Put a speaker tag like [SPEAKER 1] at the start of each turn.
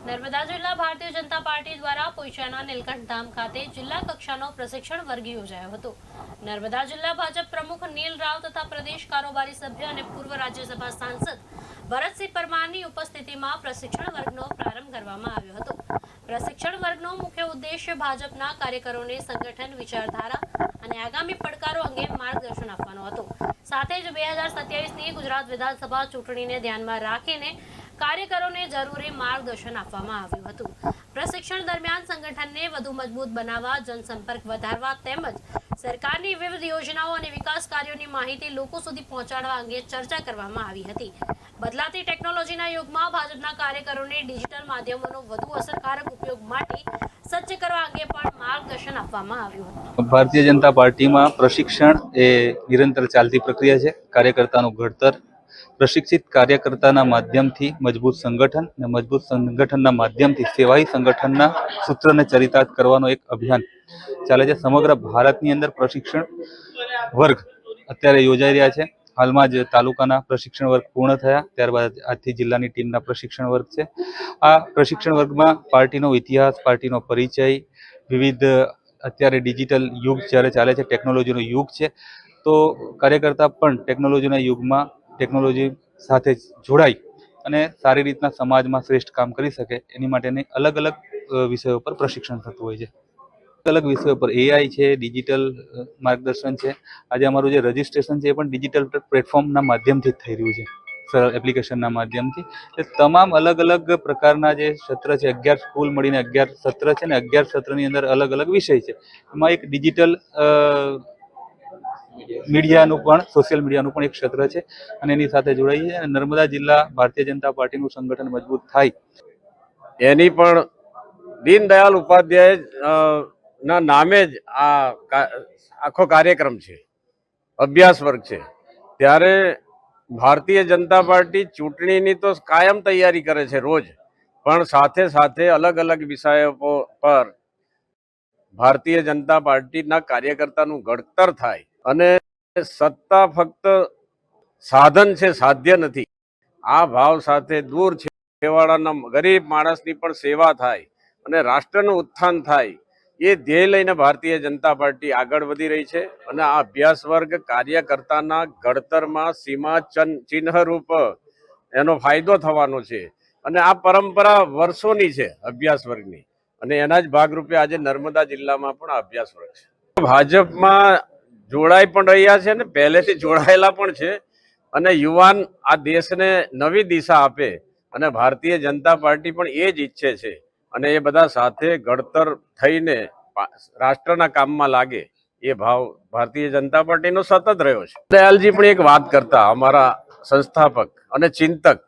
[SPEAKER 1] નર્મદા જિલ્લા ભારતીય જનતા પાર્ટી દ્વારા પોઈચાના નીલકંઠ ધામ ખાતે જિલ્લા કક્ષાનો પ્રશિક્ષણ વર્ગ યોજાયો હતો। નર્મદા જિલ્લા ભાજપ પ્રમુખ નીલ રાવ તથા પ્રદેશ કારોબારી સભ્ય અને પૂર્વ રાજ્યસભા સાંસદ ભરતસિંહ પરમારની ઉપસ્થિતિમાં પ્રશિક્ષણ વર્ગનો પ્રારંભ કરવામાં આવ્યો હતો। પ્રશિક્ષણ વર્ગનો મુખ્ય ઉદ્દેશ્ય ભાજપના કાર્યકરોને સંગઠન, વિચારધારા અને આગામી પડકારો અંગે માર્ગદર્શન આપવાનો હતો। સાથે જ 2027ની ગુજરાત વિધાનસભા ચૂંટણીને ધ્યાનમાં રાખીને કાર્યકરોને જરૂરી માર્ગદર્શન આપવામાં આવ્યું હતું। પ્રશિક્ષણ દરમિયાન સંગઠનને વધુ મજબૂત બનાવવા, જનસંપર્ક વધારવા તેમજ સરકારની વિવિધ યોજનાઓ અને વિકાસ કાર્યોની માહિતી લોકો સુધી પહોંચાડવા અંગે ચર્ચા કરવામાં આવી હતી। બદલાતી ટેકનોલોજીના યુગમાં ભાજપના કાર્યકરોને ડિજિટલ માધ્યમોનો વધુ અસરકારક ઉપયોગ માટે સજ્જ કરવા અંગે પણ માર્ગદર્શન આપવામાં આવ્યું હતું।
[SPEAKER 2] ભારતીય જનતા પાર્ટીમાં પ્રશિક્ષણ એ નિરંતર ચાલતી પ્રક્રિયા છે। કાર્યકર્તાનું ઘડતર પ્રશિક્ષિત કાર્યકર્તાના માધ્યમથી મજબૂત સંગઠન અને મજબૂત સંગઠનના માધ્યમથી સેવાઈ સંગઠનના સૂત્રને ચરિતાર્થ કરવાનો એક અભિયાન ચાલે છે। સમગ્ર ભારતની અંદર પ્રશિક્ષણ વર્ગ અત્યારે યોજાઈ રહ્યા છે। હાલમાં જ તાલુકાના પ્રશિક્ષણ વર્ગ પૂર્ણ થયા, ત્યારબાદ આજથી જિલ્લાની ટીમના પ્રશિક્ષણ વર્ગ છે। આ પ્રશિક્ષણ વર્ગમાં પાર્ટીનો ઇતિહાસ, પાર્ટીનો પરિચય, વિવિધ અત્યારે ડિજિટલ યુગ જ્યારે ચાલે છે, ટેકનોલોજીનો યુગ છે, તો કાર્યકર્તા પણ ટેકનોલોજીના યુગમાં ટેકનોલોજી સાથે જોડાઈ અને સારી રીતના સમાજમાં શ્રેષ્ઠ કામ કરી શકે એની માટેની અલગ અલગ વિષયો પર પ્રશિક્ષણ થતું હોય છે। અલગ વિષયો પર એઆઈ છે, ડિજિટલ માર્ગદર્શન છે। આજે અમારું જે રજિસ્ટ્રેશન છે એ પણ ડિજિટલ પ્લેટફોર્મના માધ્યમથી જ થઈ રહ્યું છે, સરળ એપ્લિકેશનના માધ્યમથી। એ તમામ અલગ અલગ પ્રકારના જે સત્ર છે, 11 સ્કૂલ મળીને 11 સત્ર છે ને 11 સત્રની અંદર અલગ અલગ વિષય છે। એમાં એક ડિજિટલ મીડિયાનું પણ, સોશિયલ મીડિયાનું પણ એક ક્ષેત્ર છે અને એની સાથે જોડાઈએ છીએ। અને નર્મદા જિલ્લા ભારતીય જનતા પાર્ટીનું સંગઠન મજબૂત થાય
[SPEAKER 3] એની પણ દીનદયાળ ઉપાધ્યાય ના નામે જ આ આખો કાર્યક્રમ છે, અભ્યાસ વર્ગ છે। ત્યારે ભારતીય જનતા પાર્ટી ચૂંટણીની તો કાયમ તૈયારી કરે છે રોજ, પણ સાથે સાથે અલગ અલગ વિષયો પર ભારતીય જનતા પાર્ટીના કાર્યકર્તાનું ઘડતર થાય અને સત્તા ફક્ત સાધન છે, સાધ્ય નથી, આ ભાવ સાથે દૂર છેવાડાના ગરીબ માણસની પણ સેવા થાય અને રાષ્ટ્રનું ઉત્થાન થાય, એ ધ્યેય લઈને ભારતીય જનતા પાર્ટી આગળ વધી રહી છે। અને આ અભ્યાસ વર્ગ કાર્યકર્તાના ઘડતરમાં સીમા ચિહ્નરૂપ એનો ફાયદો થવાનો છે અને આ પરંપરા વર્ષોની છે અભ્યાસ વર્ગની, અને એના જ ભાગરૂપે આજે નર્મદા જિલ્લામાં પણ આ અભ્યાસ વર્ગ છે। ભાજપમાં જોડાઈ પણ રહ્યા છે અને પહેલેથી જોડાયેલા પણ છે અને યુવાન આ દેશને નવી દિશા આપે અને ભારતીય જનતા પાર્ટી પણ એ જ ઈચ્છે છે અને એ બધા સાથે ઘડતર થઈને રાષ્ટ્રના કામમાં લાગે, એ ભાવ ભારતીય જનતા પાર્ટીનો સતત રહ્યો છે। દયાલજી પણ એક વાત કરતા, અમારા સંસ્થાપક અને ચિંતક,